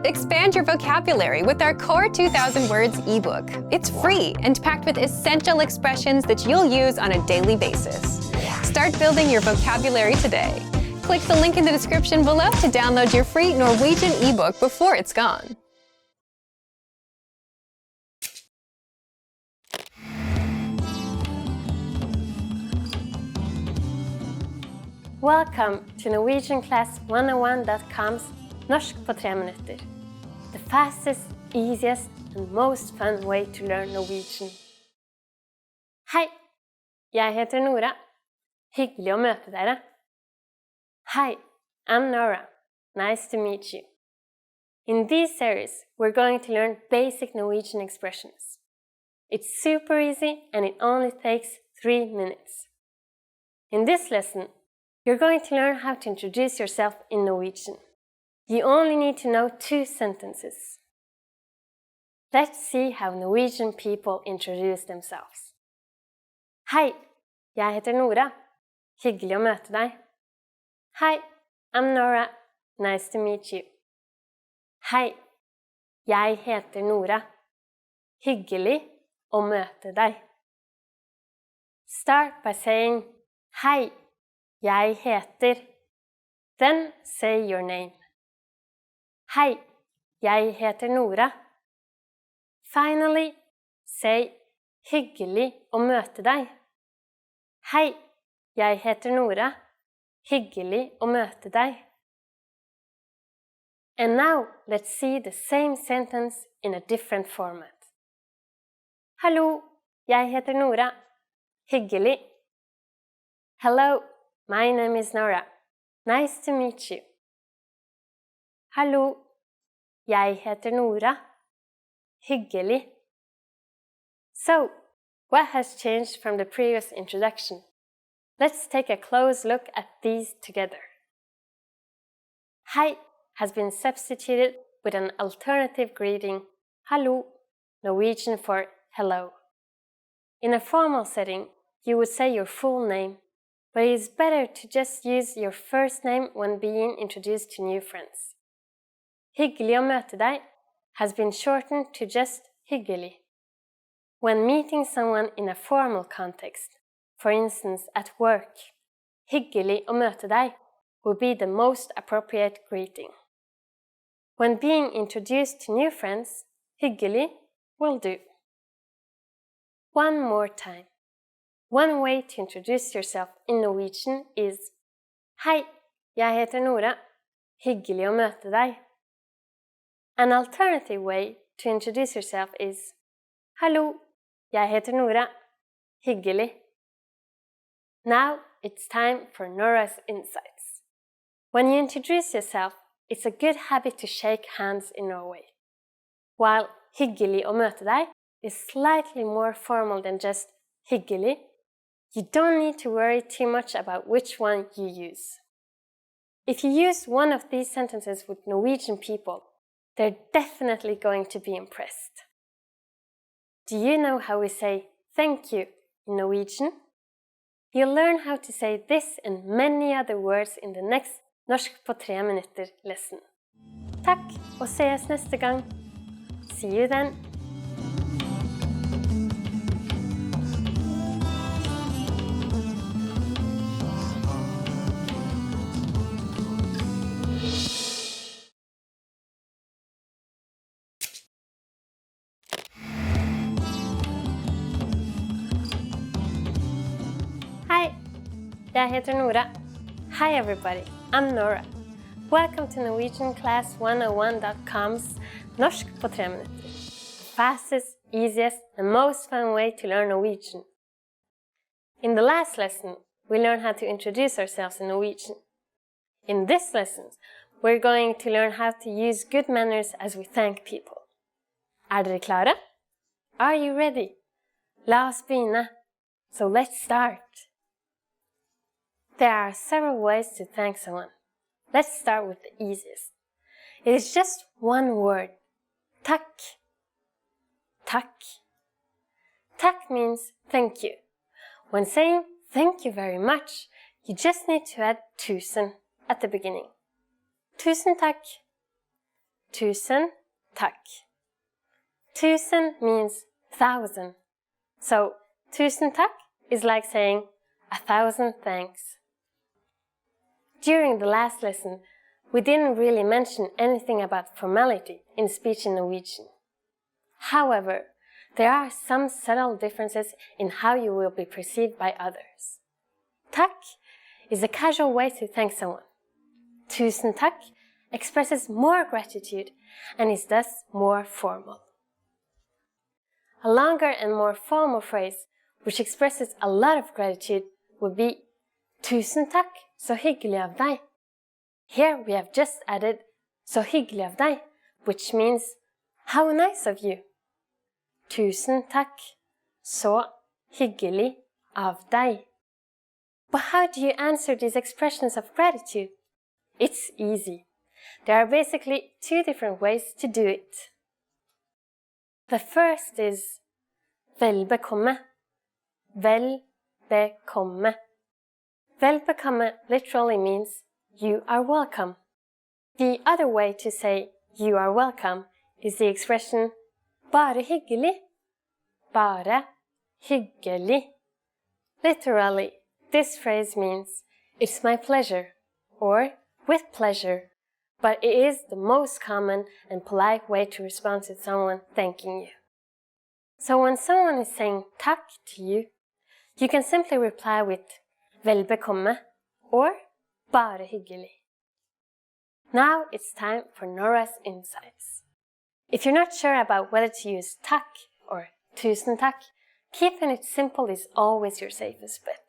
Expand your vocabulary with our Core 2000 Words ebook. It's free and packed with essential expressions that you'll use on a daily basis. Start building your vocabulary today. Click the link in the description below to download your free Norwegian ebook before it's gone. Welcome to NorwegianClass101.com's Norsk på 3 minutter. The fastest, easiest and most fun way to learn Norwegian. Hei, jeg heter Nora. Hyggelig å møte dere. Hi, I'm Nora. Nice to meet you. In this series, we're going to learn basic Norwegian expressions. It's super easy and it only takes 3 minutes. In this lesson, you're going to learn how to introduce yourself in Norwegian. You only need to know 2 sentences. Let's see how Norwegian people introduce themselves. Hei, jeg heter Nora. Hyggelig å møte deg. Hi, I'm Nora. Nice to meet you. Hei, jeg heter Nora. Hyggelig å møte deg. Start by saying, Hei, jeg heter. Then say your name. Hei, jeg heter Nora. Finally, say, hyggelig å møte deg. Hei, jeg heter Nora. Hyggelig å møte deg. And now, let's see the same sentence in a different format. Hallo, jeg heter Nora. Hyggelig. Hello, my name is Nora. Nice to meet you. Hallo, jeg heter Nora. Hyggelig. So, what has changed from the previous introduction? Let's take a close look at these together. Hei has been substituted with an alternative greeting, hallo, Norwegian for hello. In a formal setting, you would say your full name, but it is better to just use your first name when being introduced to new friends. Hyggelig å møte deg has been shortened to just hyggelig. When meeting someone in a formal context, for instance at work, hyggelig å møte deg would be the most appropriate greeting. When being introduced to new friends, hyggelig will do. One more time. One way to introduce yourself in Norwegian is Hei, jeg heter Nora. Hyggelig å møte deg. An alternative way to introduce yourself is Hallo, jeg heter Nora. Hyggelig. Now it's time for Nora's insights. When you introduce yourself, it's a good habit to shake hands in Norway. While hyggelig å møte deg is slightly more formal than just hyggelig, you don't need to worry too much about which one you use. If you use one of these sentences with Norwegian people, they're definitely going to be impressed. Do you know how we say thank you in Norwegian? You'll learn how to say this and many other words in the next Norsk på 3 minutter lesson. Takk og ses neste gang. See you then. Hi, jeg heter Nora. Hi everybody, I'm Nora. Welcome to NorwegianClass101.com's Norsk på 3 minutter. The fastest, easiest and most fun way to learn Norwegian. In the last lesson, we learned how to introduce ourselves in Norwegian. In this lesson, we're going to learn how to use good manners as we thank people. Dere klare? Are you ready? La oss begynne. So let's start. There are several ways to thank someone. Let's start with the easiest. It is just one word. Takk. Takk. Takk means thank you. When saying thank you very much, you just need to add tusen at the beginning. Tusen takk. tusen takk. Tusen means 1,000. So, tusen takk is like saying 1,000 thanks. During the last lesson, we didn't really mention anything about formality in speech in Norwegian. However, there are some subtle differences in how you will be perceived by others. Takk is a casual way to thank someone. Tusen takk expresses more gratitude and is thus more formal. A longer and more formal phrase which expresses a lot of gratitude would be Tusen takk, så hyggelig av deg. Here we have just added så hyggelig av deg, which means how nice of you. Tusen takk, så hyggelig av deg. But how do you answer these expressions of gratitude? It's easy. There are basically two different ways to do it. The first is vel bekomme. Vel bekomme. Vel bekomme literally means you are welcome. The other way to say you are welcome is the expression bare hyggelig. Bare hyggelig. Literally, this phrase means it's my pleasure or with pleasure, but it is the most common and polite way to respond to someone thanking you. So when someone is saying takk to you, you can simply reply with vel bekomme or bare hyggelig. Now it's time for Nora's insights. If you're not sure about whether to use takk or tusen takk, keeping it simple is always your safest bet.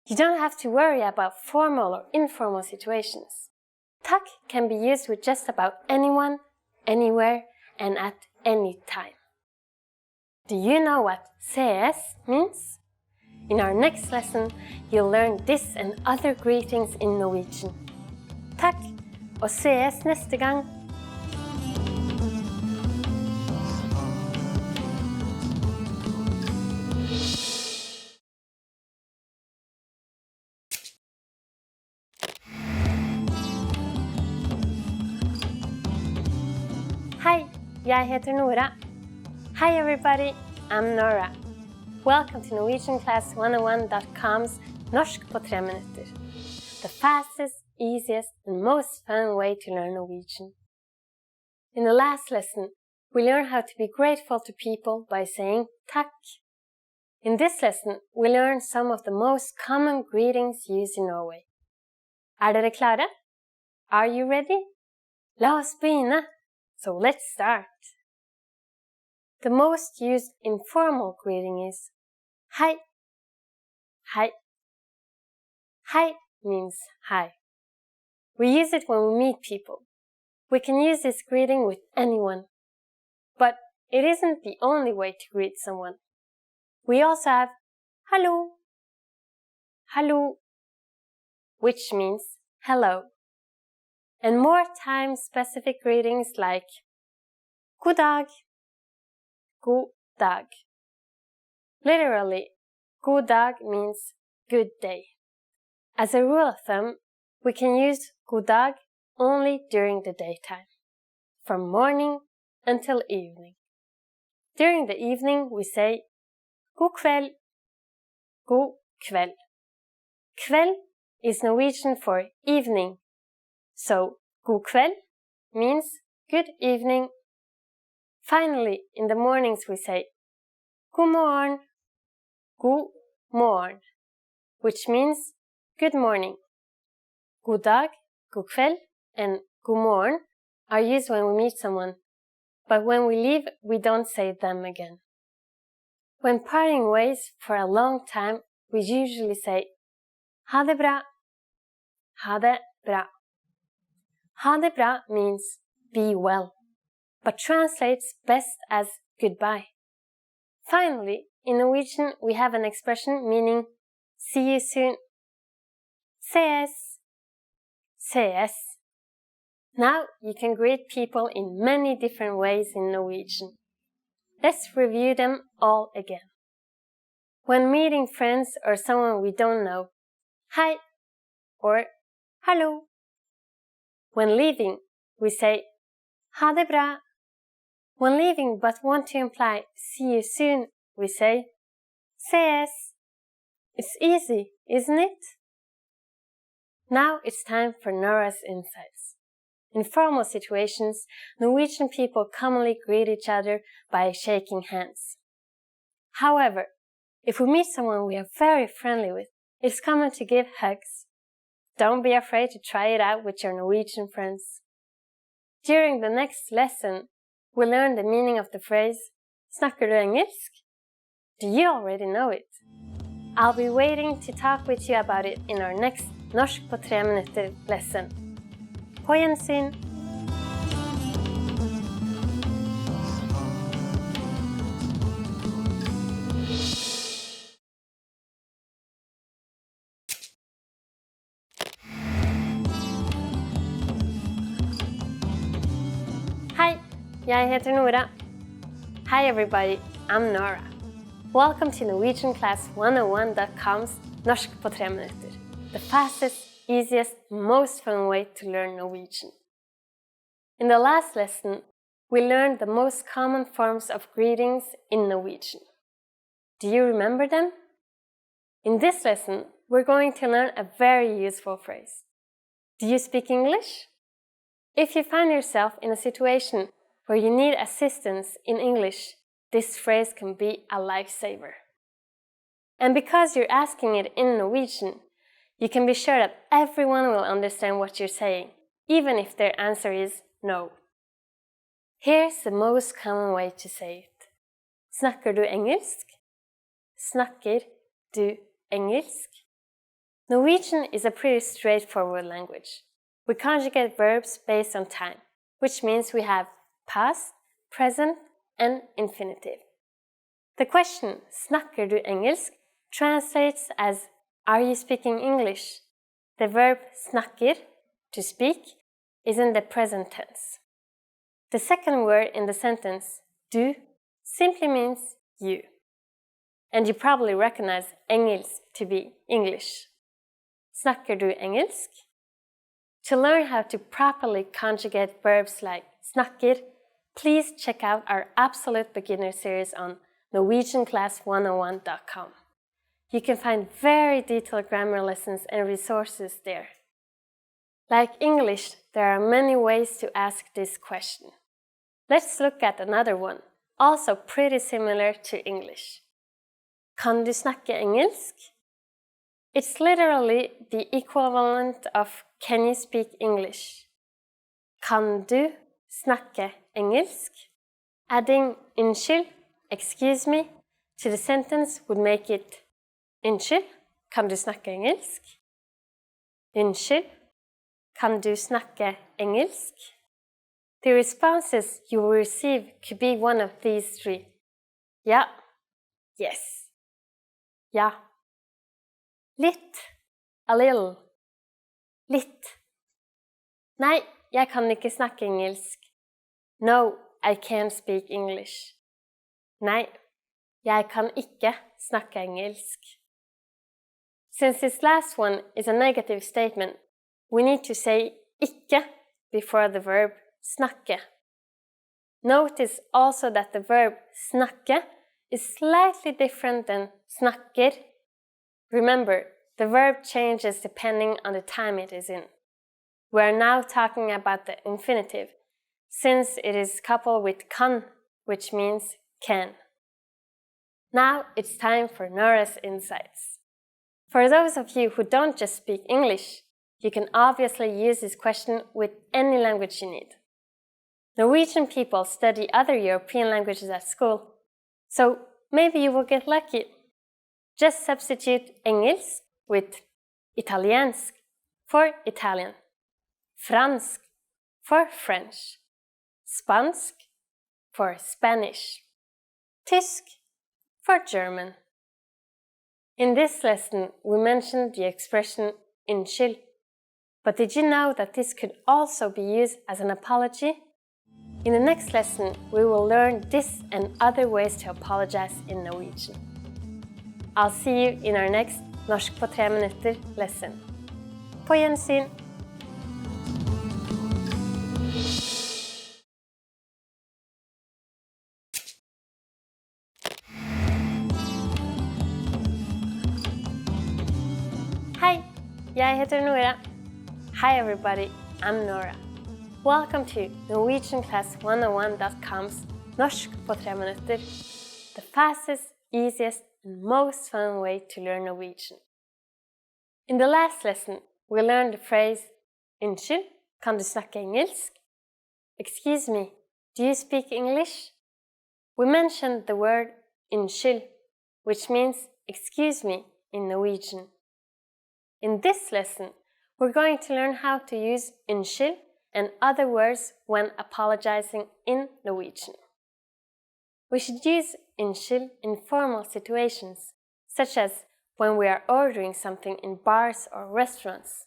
You don't have to worry about formal or informal situations. Takk can be used with just about anyone, anywhere, and at any time. Do you know what CS means? In our next lesson, you'll learn this and other greetings in Norwegian. Takk, og ses neste gang! Hei, jeg heter Nora. Hi everybody, I'm Nora. Welcome to NorwegianClass101.com's Norsk på 3 minutter. The fastest, easiest and most fun way to learn Norwegian. In the last lesson, we learned how to be grateful to people by saying takk. In this lesson, we learned some of the most common greetings used in Norway. Dere klare? Are you ready? La oss begynne! So let's start. The most used informal greeting is hei. Hei. Hei means hi. We use it when we meet people. We can use this greeting with anyone. But it isn't the only way to greet someone. We also have hallo. Hallo, which means hello. And more time-specific greetings like god dag. God dag. Literally, god dag means good day. As a rule of thumb, we can use god dag only during the daytime, from morning until evening. During the evening, we say god kveld. God kveld. Kveld is Norwegian for evening, so god kveld means good evening. Finally, in the mornings we say god morgen. God morgen, which means good morning. God dag, god kveld, and god morgen are used when we meet someone, but when we leave, we don't say them again. When parting ways for a long time, we usually say ha det bra. Ha det bra. Ha det bra means be well, but translates best as goodbye. Finally, in Norwegian, we have an expression meaning see you soon. Ses. Ses. Now you can greet people in many different ways in Norwegian. Let's review them all again. When meeting friends or someone we don't know, hei or hallo. When leaving, we say Ha det bra. When leaving but want to imply see you soon, we say ses. It's easy, isn't it? Now it's time for Nora's insights. In formal situations, Norwegian people commonly greet each other by shaking hands. However, if we meet someone we are very friendly with, it's common to give hugs. Don't be afraid to try it out with your Norwegian friends. During the next lesson, we'll learn the meaning of the phrase Snakker du engelsk? Do you already know it? I'll be waiting to talk with you about it in our next Norsk på 3 minutter lesson. På gjensyn! Hei, jeg heter Nora. Hi everybody, I'm Nora. Welcome to NorwegianClass101.com's Norsk på 3 minutter. The fastest, easiest, most fun way to learn Norwegian. In the last lesson, we learned the most common forms of greetings in Norwegian. Do you remember them? In this lesson, we're going to learn a very useful phrase. Do you speak English? If you find yourself in a situation where you need assistance in English, this phrase can be a lifesaver. And because you're asking it in Norwegian, you can be sure that everyone will understand what you're saying, even if their answer is no. Here's the most common way to say it. Snakker du engelsk? Snakker du engelsk? Norwegian is a pretty straightforward language. We conjugate verbs based on time, which means we have past, present, and infinitive. The question, snakker du engelsk, translates as, are you speaking English? The verb snakker, to speak, is in the present tense. The second word in the sentence, du, simply means you. And you probably recognize engelsk to be English. Snakker du engelsk? To learn how to properly conjugate verbs like snakker, please check out our Absolute Beginner series on NorwegianClass101.com. You can find very detailed grammar lessons and resources there. Like English, there are many ways to ask this question. Let's look at another one, also pretty similar to English. Kan du snakke engelsk? It's literally the equivalent of can you speak English? Kan du snakke engelsk? Adding unnskyld, excuse me, to the sentence would make it unnskyld, kan du snakke engelsk? Unnskyld, kan du snakke engelsk? The responses you will receive could be one of these three. Ja, yes, ja. Litt, a little, litt. Nei, jeg kan ikke snakke engelsk. No, I can't speak English. Nei, jeg kan ikke snakke engelsk. Since this last one is a negative statement, we need to say ikke before the verb snakke. Notice also that the verb snakke is slightly different than snakker. Remember, the verb changes depending on the time it is in. We are now talking about the infinitive, since it is coupled with kan, which means can. Now it's time for Nora's insights. For those of you who don't just speak English, you can obviously use this question with any language you need. Norwegian people study other European languages at school, so maybe you will get lucky. Just substitute engelsk with italiensk for Italian, fransk for French, spansk for Spanish, tysk for German. In this lesson, we mentioned the expression unnskyld, but did you know that this could also be used as an apology? In the next lesson, we will learn this and other ways to apologize in Norwegian. I'll see you in our next Norsk på 3 minutter lesson. På gjensyn! jeg heter Nora. Hi everybody, I'm Nora. Welcome to NorwegianClass101.com's Norsk på 3 minutter, the fastest, easiest and most fun way to learn Norwegian. In the last lesson, we learned the phrase Unnskyld, kan du snakke engelsk? Excuse me, do you speak English? We mentioned the word Unnskyld, which means excuse me in Norwegian. In this lesson, we're going to learn how to use Unnskyld and other words when apologizing in Norwegian. We should use Unnskyld in formal situations, such as when we are ordering something in bars or restaurants.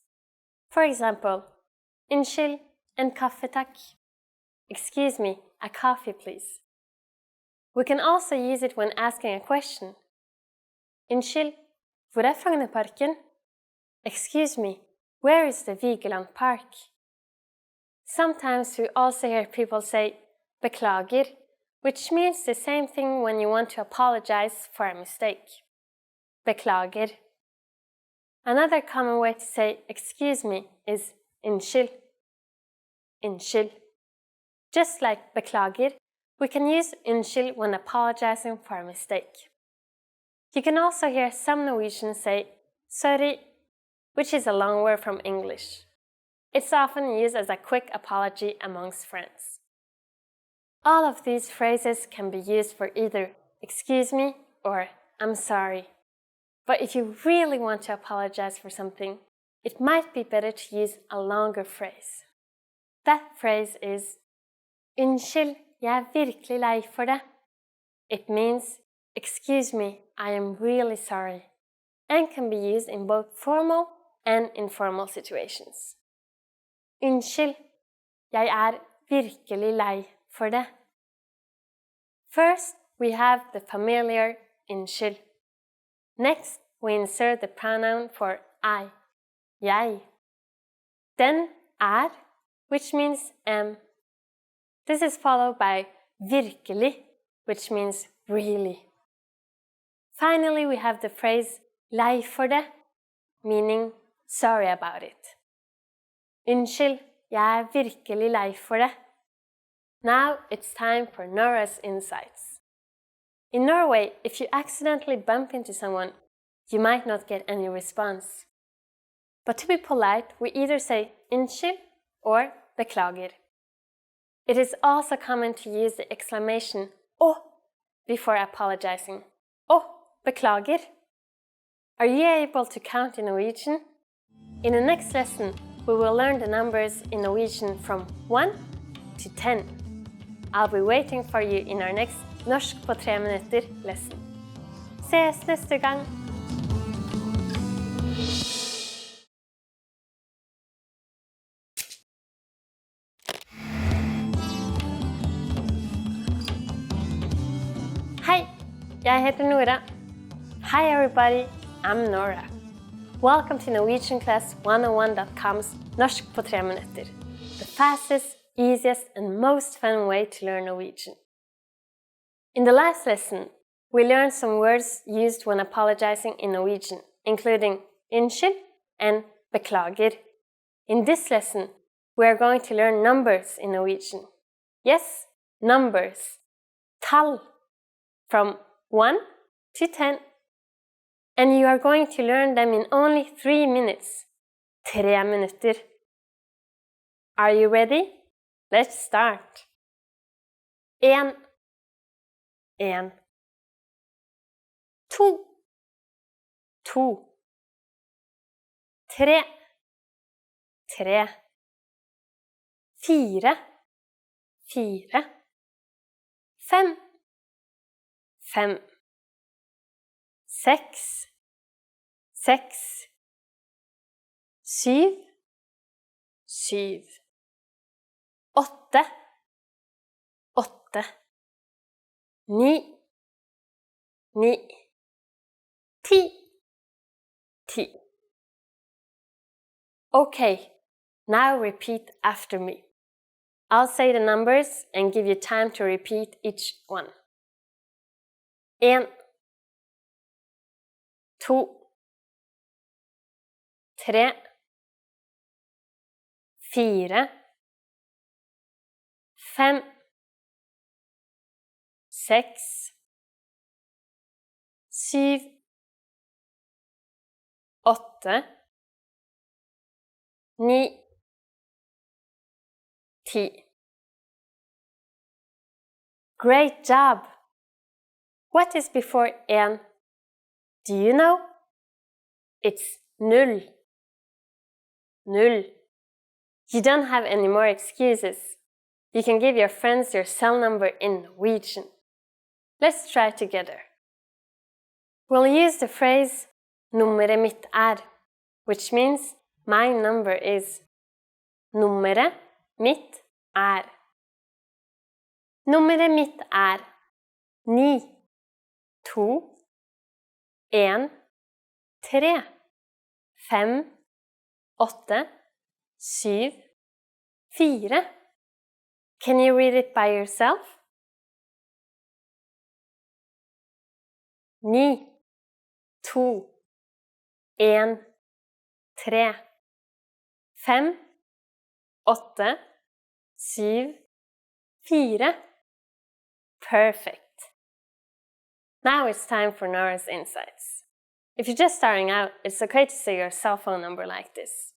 For example, Unnskyld, en kaffe takk. Excuse me, a coffee please. We can also use it when asking a question. Unnskyld, hvor er Frognerparken? Excuse me, where is the Vigeland Park? Sometimes we also hear people say beklager, which means the same thing when you want to apologize for a mistake. Beklager. Another common way to say excuse me is unnskyld. Unnskyld. Just like beklager, we can use unnskyld when apologizing for a mistake. You can also hear some Norwegians say sorry, which is a long word from English. It's often used as a quick apology amongst friends. All of these phrases can be used for either excuse me or I'm sorry. But if you really want to apologize for something, it might be better to use a longer phrase. That phrase is Unnskyld, jeg er virkelig lei for det. It means excuse me, I am really sorry, and can be used in both formal and informal situations. Unnskyld, jeg er virkelig lei for det. First, we have the familiar unnskyld. Next, we insert the pronoun for I, jeg. Then which means am. This is followed by virkelig, which means really. Finally, we have the phrase lei for det, meaning sorry about it. Unnskyld, jeg er virkelig lei for det. Now it's time for Nora's insights. In Norway, if you accidentally bump into someone, you might not get any response. But to be polite, we either say unnskyld or beklager. It is also common to use the exclamation «Å» before apologizing. «Å, beklager». Are you able to count in Norwegian? In the next lesson, we will learn the numbers in Norwegian from 1 to 10. I'll be waiting for you in our next Norsk på 3 minutter lesson. Ses neste gang! Hei, jeg heter Nora. Hi everybody, I'm Nora. Welcome to NorwegianClass101.com's Norsk på 3 minutter, the fastest, easiest and most fun way to learn Norwegian. In the last lesson, we learned some words used when apologizing in Norwegian, including unnskyld and beklager. In this lesson, we are going to learn numbers in Norwegian. Yes, numbers. Tall. From 1 to 10. And you are going to learn them in only 3 minutes. 3 minutter. Are you ready? Let's start. 1. 1. 2. 2. 3. 3. 4. 4. 5. 5. 6. 6. 7. 7. 8. 8. 9. 9. 10. 10. Okay, now repeat after me. I'll say the numbers and give you time to repeat each one. 1, 2, 3, 4, 5, 6, 7, 8, 9, 10. Great job! What is before en? Do you know? It's null. Null. You don't have any more excuses. You can give your friends your cell number in Norwegian. Let's try together. We'll use the phrase nummeret mitt which means my number is. Nummeret mitt Nummeret mitt 9, 2, 1, 3, 5, 8, 7, 4. Can you read it by yourself? 9, 2, 1, 3, 5, 8, 7, 4. Perfect. Now it's time for Nora's insights. If you're just starting out, it's okay to say your cell phone number like this.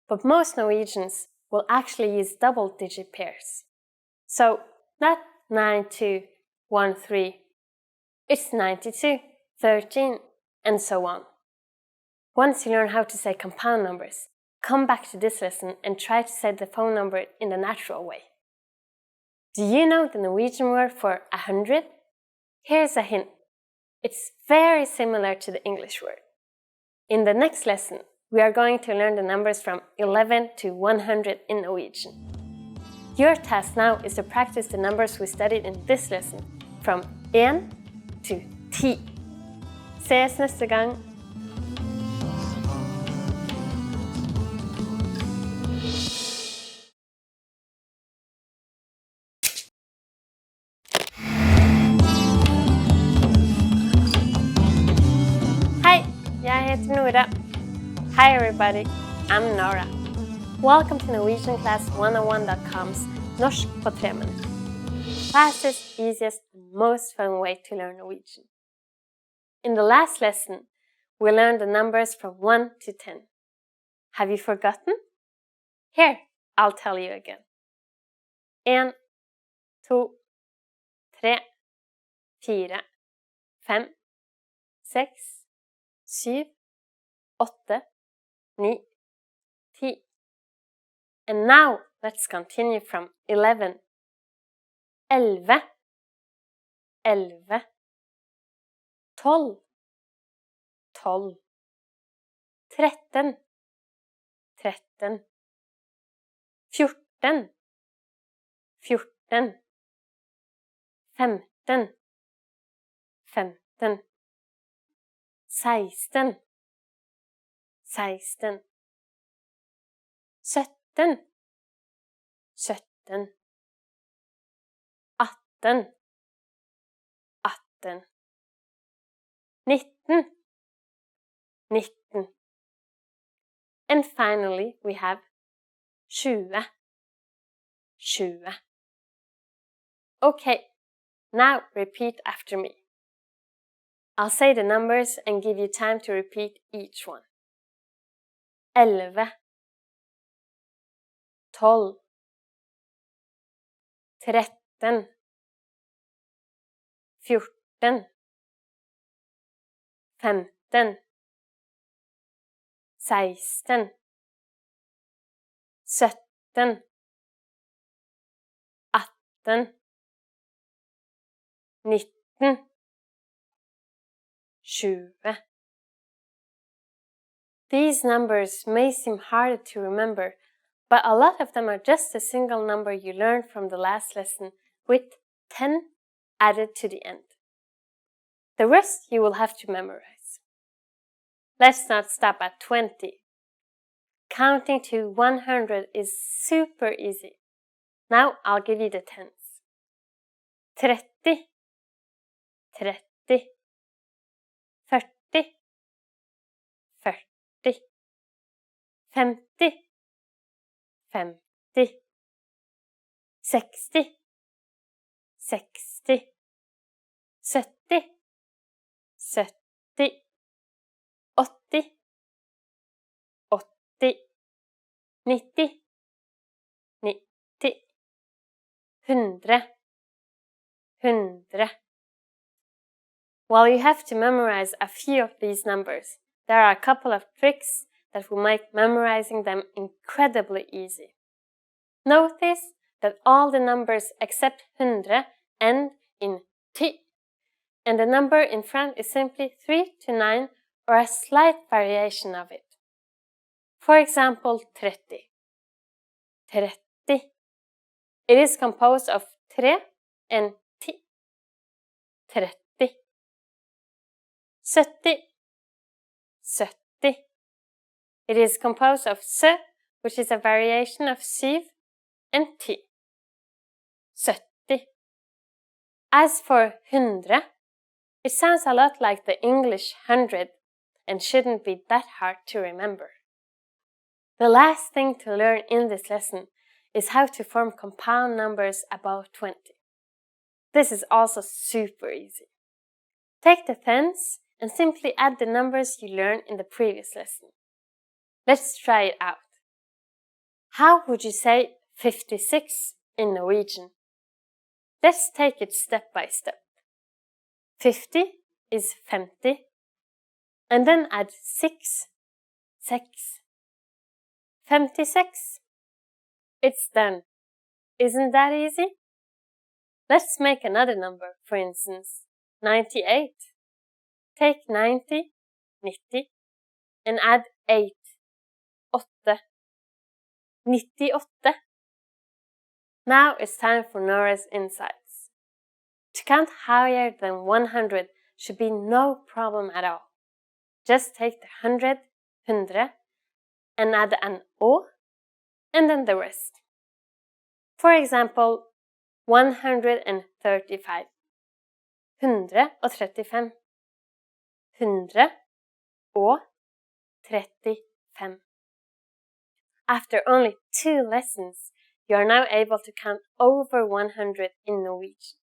But most Norwegians will actually use double-digit pairs. So, not 9213. It's 92, 13, and so on. Once you learn how to say compound numbers, come back to this lesson and try to say the phone number in the natural way. Do you know the Norwegian word for 100? Here's a hint. It's very similar to the English word. In the next lesson, we are going to learn the numbers from 11 to 100 in Norwegian. Your task now is to practice the numbers we studied in this lesson from 1 to 10. Ses neste gang! Hei, jeg heter Nora. Hi everybody, I'm Nora. Welcome to NorwegianClass101.com's Norsk på 3 minutter. Fastest, easiest, and most fun way to learn Norwegian. In the last lesson, we learned the numbers from 1 to 10. Have you forgotten? Here, I'll tell you again. 1, 2, 3, 4, 5, 6, 7, 8, 9, 10. And now, let's continue from 11. 11, 11, 12, 12, 13, 13, 14, 14, 15, 15, 16, 16, 17, 17, 18, 18, 19, 19. And finally, we have 20, 20. Okay, now repeat after me. I'll say the numbers and give you time to repeat each one. 11, 12, 13, 14, 15, 16, 17, 18, 19, 20. These numbers may seem harder to remember, but a lot of them are just a single number you learned from the last lesson with 10 added to the end. The rest you will have to memorize. Let's not stop at 20. Counting to 100 is super easy. Now I'll give you the tens. 30, 30, 40, 40, 50, 50, 60, 60, 70, 70, 80, 80, 90, 90, 100, 100. While you have to memorize a few of these numbers, there are a couple of tricks that will make memorizing them incredibly easy. Notice that all the numbers except 100 end in t, and the number in front is simply 3 to 9 or a slight variation of it. For example, 30. 30. It is composed of 3 and t. 30. 70. 70. It is composed of s, which is a variation of syv, and t. 70. As for 100, it sounds a lot like the English 100 and shouldn't be that hard to remember. The last thing to learn in this lesson is how to form compound numbers above 20. This is also super easy. Take the tens and simply add the numbers you learned in the previous lesson. Let's try it out. How would you say 56 in Norwegian? Let's take it step by step. 50 is 50, and then add 6, 6. 56. It's done. Isn't that easy? Let's make another number, for instance, 98. Take 90, 90, and add 8, 8. 98. Now it's time for Nora's insights. To count higher than 100 should be no problem at all. Just take the 100, 100, and add an O, and then the rest. For example, 135. 135. 135. After only 2 lessons, you are now able to count over 100 in Norwegian.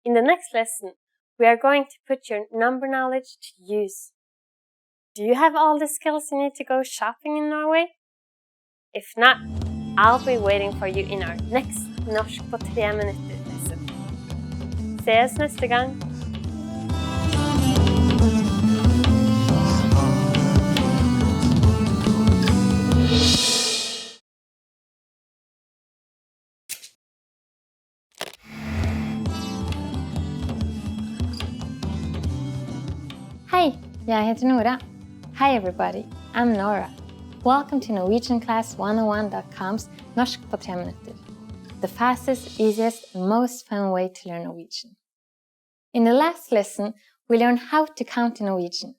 In the next lesson, we are going to put your number knowledge to use. Do you have all the skills you need to go shopping in Norway? If not, I'll be waiting for you in our next Norsk på 3 minutter lesson. Ses neste gang! Hei, jeg heter Nora. Hi everybody, I'm Nora. Welcome to NorwegianClass101.com's Norsk på 3 minutter. The fastest, easiest, and most fun way to learn Norwegian. In the last lesson, we learned how to count in Norwegian.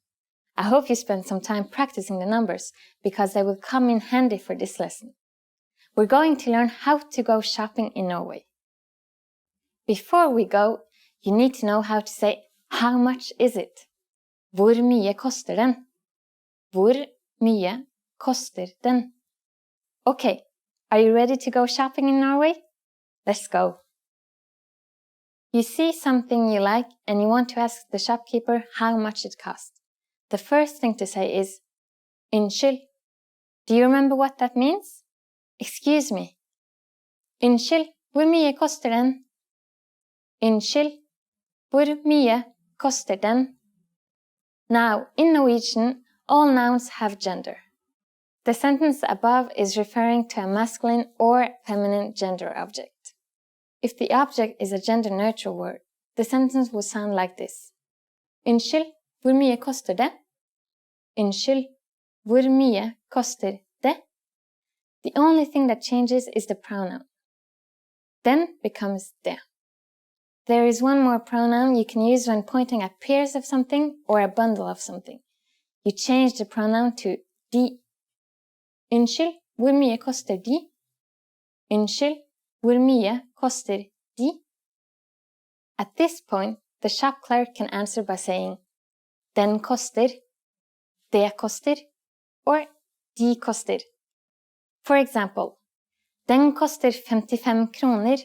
I hope you spent some time practicing the numbers because they will come in handy for this lesson. We're going to learn how to go shopping in Norway. Before we go, you need to know how to say how much is it? Hvor mye koster den? Hvor mye koster den? Okay, are you ready to go shopping in Norway? Let's go. You see something you like and you want to ask the shopkeeper how much it costs. The first thing to say is Unnskyld. Do you remember what that means? Excuse me. Unnskyld, hvor mye koster den? Unnskyld, hvor mye koster den? Now, in Norwegian, all nouns have gender. The sentence above is referring to a masculine or feminine gender object. If the object is a gender-neutral word, the sentence would sound like this. Unnskyld, hvor mye koster det? Unnskyld, hvor mye koster det? The only thing that changes is the pronoun. Den becomes det. There is one more pronoun you can use when pointing at pairs of something or a bundle of something. You change the pronoun to de. Unnskyld, hvor mye koster de? Unnskyld, hvor mye koster de? At this point, the shop clerk can answer by saying den koster, det koster, or de koster. For example, den koster 55 kroner.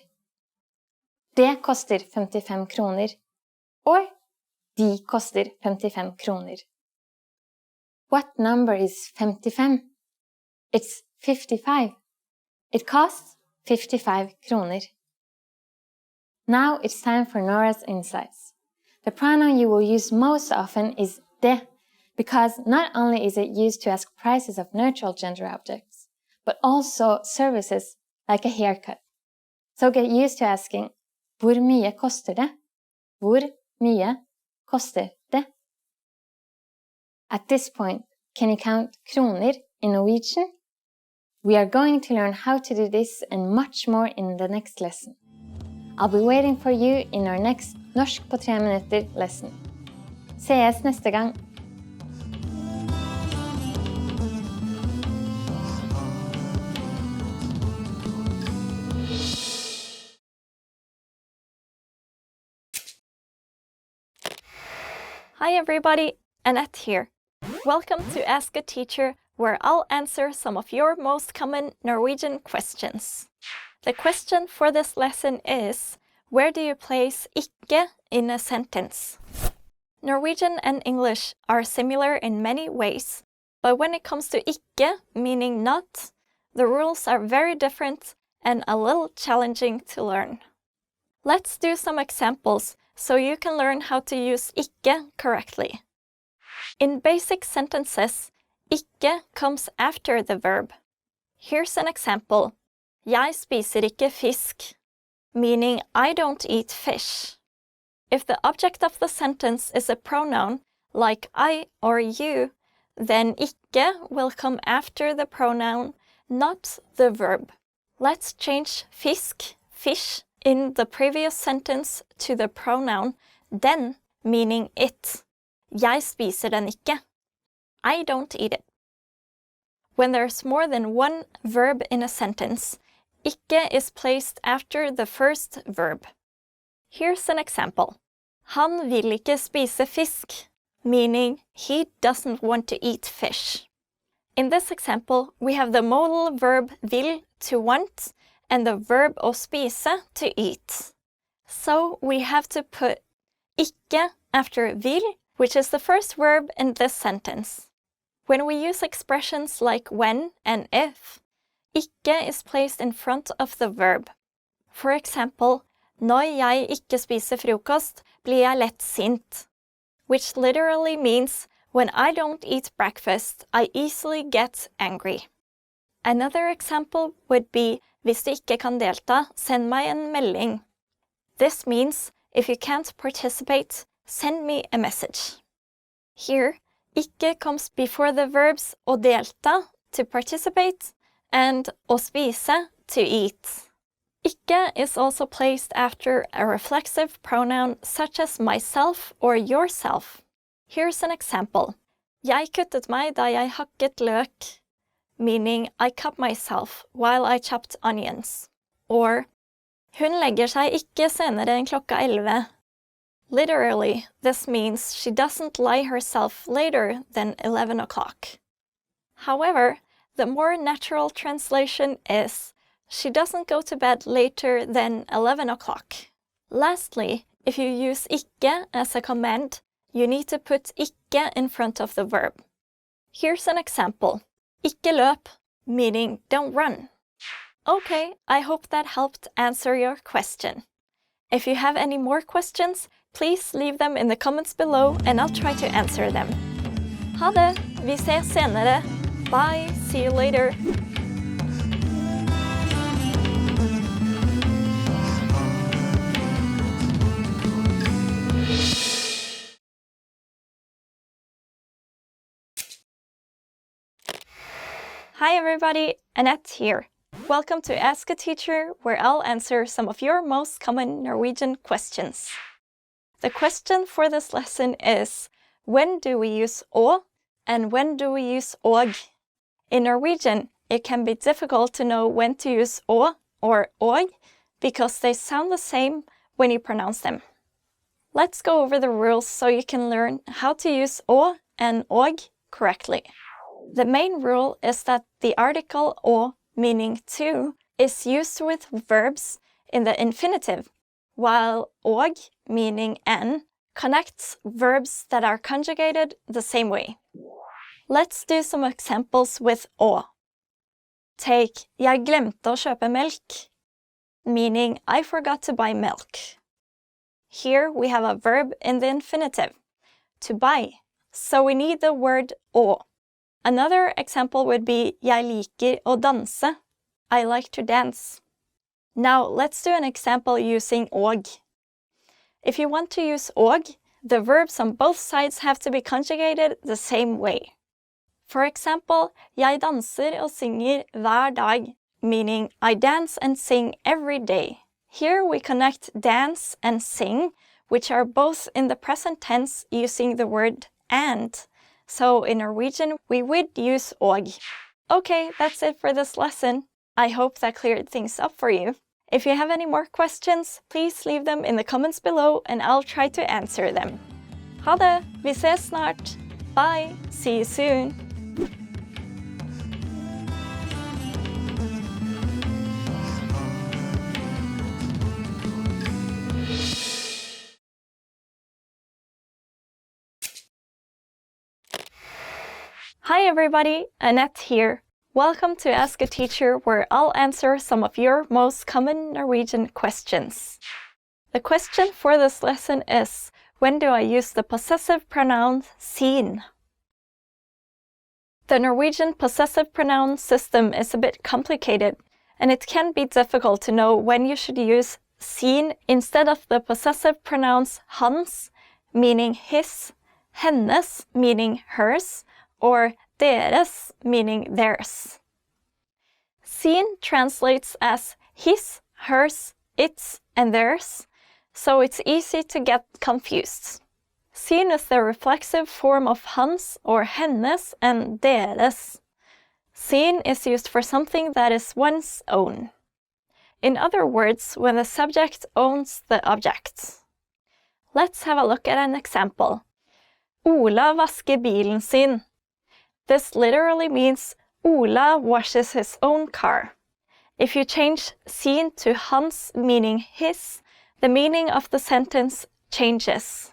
Det koster 55 kroner. Or, de koster 55 kroner. What number is 55? It's 55. It costs 55 kroner. Now it's time for Nora's insights. The pronoun you will use most often is det, because not only is it used to ask prices of neutral gender objects, but also services like a haircut. So get used to asking, hvor mye koster det? Hvor mye koster det? At this point, can you count kroner in Norwegian? We are going to learn how to do this and much more in the next lesson. I'll be waiting for you in our next Norsk på 3 minutter lesson. Sees neste gang! Hi everybody, Annette here. Welcome to Ask a Teacher, where I'll answer some of your most common Norwegian questions. The question for this lesson is, where do you place ikke in a sentence? Norwegian and English are similar in many ways, but when it comes to ikke, meaning not, the rules are very different and a little challenging to learn. Let's do some examples so you can learn how to use ikke correctly. In basic sentences, ikke comes after the verb. Here's an example. Jeg spiser ikke fisk, meaning I don't eat fish. If the object of the sentence is a pronoun, like I or you, then ikke will come after the pronoun, not the verb. Let's change fisk, fish, in the previous sentence to the pronoun den, meaning it. Jeg spiser den ikke. I don't eat it. When there's more than one verb in a sentence, ikke is placed after the first verb. Here's an example. Han vil ikke spise fisk, meaning he doesn't want to eat fish. In this example, we have the modal verb vil, to want, and the verb å spise, to eat. So we have to put ikke after vil, which is the first verb in this sentence. When we use expressions like when and if, ikke is placed in front of the verb. For example, når jeg ikke spiser frokost, blir jeg lett sint, which literally means when I don't eat breakfast, I easily get angry. Another example would be, hvis du ikke kan delta, send meg en melding. This means, if you can't participate, send me a message. Here, ikke comes before the verbs å delta, to participate, and å spise, to eat. Ikke is also placed after a reflexive pronoun such as myself or yourself. Here's an example. Jeg kuttet meg da jeg hakket løk, meaning I cut myself while I chopped onions. Or, hun legger seg ikke senere enn klokka 11. Literally, this means she doesn't lie herself later than 11 o'clock. However, the more natural translation is, she doesn't go to bed later than 11 o'clock. Lastly, if you use ikke as a command, you need to put ikke in front of the verb. Here's an example. Ikke løp, meaning don't run. Okay, I hope that helped answer your question. If you have any more questions, please leave them in the comments below and I'll try to answer them. Ha det! Vi ses senere! Bye! See you later! Hi everybody, Annette here. Welcome to Ask a Teacher, where I'll answer some of your most common Norwegian questions. The question for this lesson is, when do we use å and when do we use og? In Norwegian, it can be difficult to know when to use å or og because they sound the same when you pronounce them. Let's go over the rules so you can learn how to use å and og correctly. The main rule is that the article å, meaning to, is used with verbs in the infinitive, while og, meaning and, connects verbs that are conjugated the same way. Let's do some examples with å. Take jeg glemte å kjøpe melk, meaning I forgot to buy milk. Here we have a verb in the infinitive, to buy, so we need the word å. Another example would be jeg liker å danse, I like to dance. Now let's do an example using og. If you want to use og, the verbs on both sides have to be conjugated the same way. For example, jeg danser og synger hver dag, meaning I dance and sing every day. Here we connect dance and sing, which are both in the present tense using the word and. So in Norwegian, we would use og. Okay, that's it for this lesson. I hope that cleared things up for you. If you have any more questions, please leave them in the comments below and I'll try to answer them. Ha det! Vi ses snart! Bye! See you soon! Hi everybody, Annette here. Welcome to Ask a Teacher, where I'll answer some of your most common Norwegian questions. The question for this lesson is, when do I use the possessive pronoun sin? The Norwegian possessive pronoun system is a bit complicated, and it can be difficult to know when you should use sin instead of the possessive pronouns hans, meaning his, hennes, meaning hers, or deres, meaning theirs. Sin translates as his, hers, its, and theirs, so it's easy to get confused. Sin is the reflexive form of hans or hennes and deres. Sin is used for something that is one's own. In other words, when the subject owns the object. Let's have a look at an example. Ola vasker bilen sin. This literally means Ola washes his own car. If you change sin to hans, meaning his, the meaning of the sentence changes.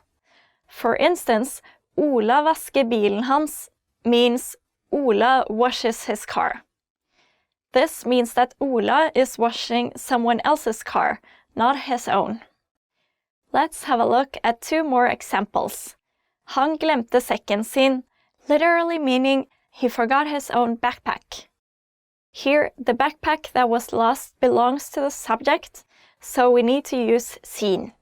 For instance, Ola vasker bilen hans means Ola washes his car. This means that Ola is washing someone else's car, not his own. Let's have a look at two more examples. Han glemte sekken sin, literally meaning he forgot his own backpack. Here, the backpack that was lost belongs to the subject, so we need to use sin.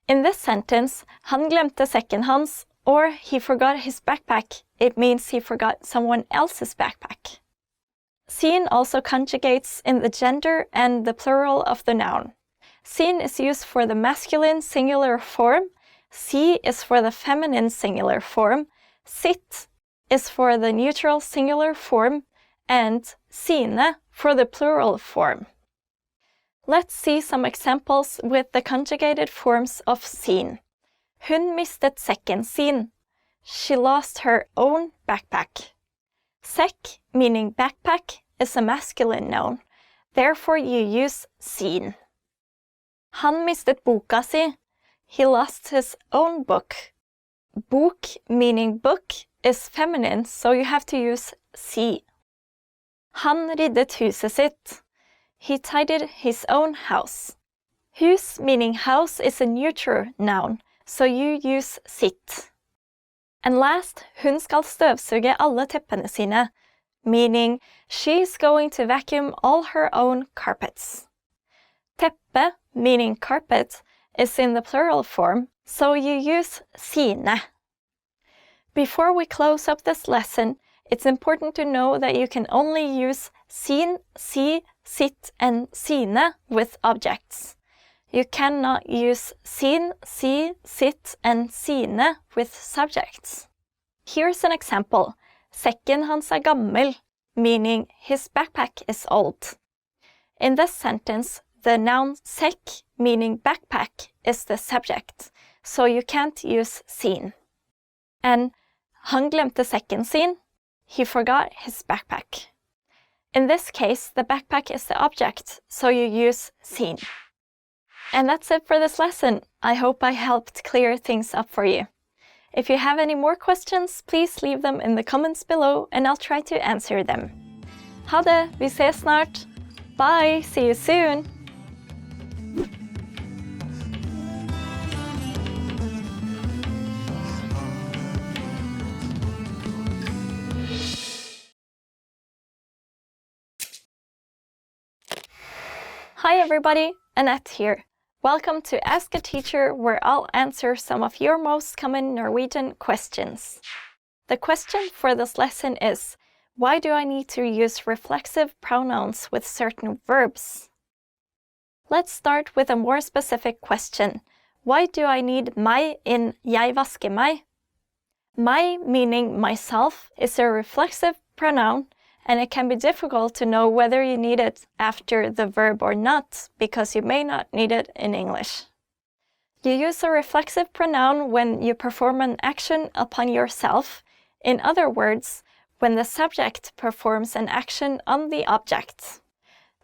In this sentence, han glemte sekken hans, or he forgot his backpack, it means he forgot someone else's backpack. Sin also conjugates in the gender and the plural of the noun. Sin is used for the masculine singular form, si is for the feminine singular form, sitt is for the neutral singular form, and sine for the plural form. Let's see some examples with the conjugated forms of sin. Hun mistet sekken sin. She lost her own backpack. Sekk, meaning backpack, is a masculine noun. Therefore you use sin. Han mistet boka si. He lost his own book. Bok, meaning book, is feminine, so you have to use si. Han ryddet huset sitt. He tidied his own house. Hus, meaning house, is a neutral noun, so you use sitt. And last, hun skal støvsuge alle teppene sine, meaning she's going to vacuum all her own carpets. Teppe, meaning carpet, is in the plural form, so you use sine. Before we close up this lesson, it's important to know that you can only use sin, si, sitt, and sine with objects. You cannot use sin, si, sitt, and sine with subjects. Here's an example. Sekken hans er gammel, meaning his backpack is old. In this sentence, the noun sekk, meaning backpack, is the subject, so you can't use sin. And han glemte sekken sin. he forgot his backpack. In this case, the backpack is the object, so you use sin. And that's it for this lesson. I hope I helped clear things up for you. If you have any more questions, please leave them in the comments below and I'll try to answer them. Ha det, vi ses snart. Bye, see you soon. Hi everybody, Annette here. Welcome to Ask a Teacher, where I'll answer some of your most common Norwegian questions. The question for this lesson is, why do I need to use reflexive pronouns with certain verbs? Let's start with a more specific question. Why do I need meg in jeg vasker meg? Meg, meaning myself, is a reflexive pronoun, and it can be difficult to know whether you need it after the verb or not, because you may not need it in English. You use a reflexive pronoun when you perform an action upon yourself. In other words, when the subject performs an action on the object.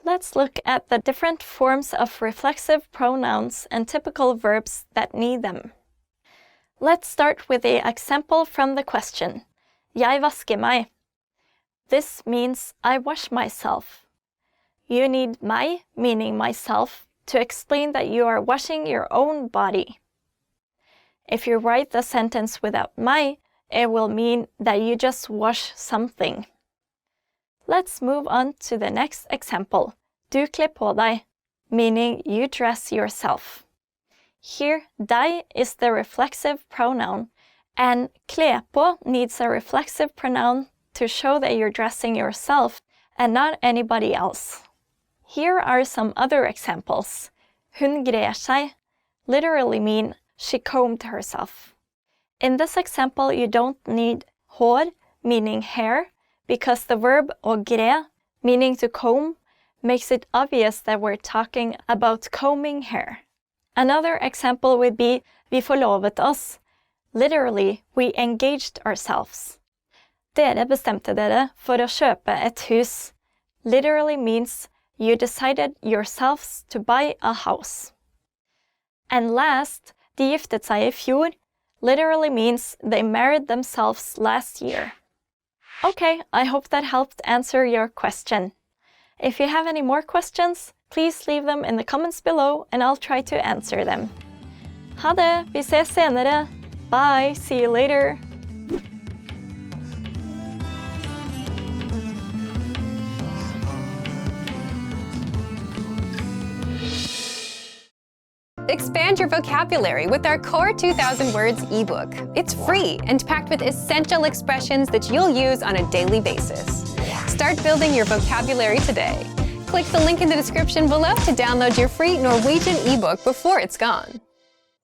Let's look at the different forms of reflexive pronouns and typical verbs that need them. Let's start with the example from the question. Jeg vasker meg. This means I wash myself. You need meg, meaning myself, to explain that you are washing your own body. If you write the sentence without meg, it will mean that you just wash something. Let's move on to the next example. Du kler på deg, meaning you dress yourself. Here, deg is the reflexive pronoun, and kle på needs a reflexive pronoun to show that you're dressing yourself and not anybody else. Here are some other examples. Hun grer seg literally mean she combed herself. In this example, you don't need hår, meaning hair, because the verb å gre, meaning to comb, makes it obvious that we're talking about combing hair. Another example would be vi forlovet oss. Literally, we engaged ourselves. Dere bestemte dere for å kjøpe et hus. Literally means you decided yourselves to buy a house. And last, de giftet seg i fjor, literally means they married themselves last year. Okay, I hope that helped answer your question. If you have any more questions, please leave them in the comments below and I'll try to answer them. Ha det, vi ses senere. Bye, see you later. Expand your vocabulary with our Core 2000 Words ebook. It's free and packed with essential expressions that you'll use on a daily basis. Start building your vocabulary today. Click the link in the description below to download your free Norwegian ebook before it's gone.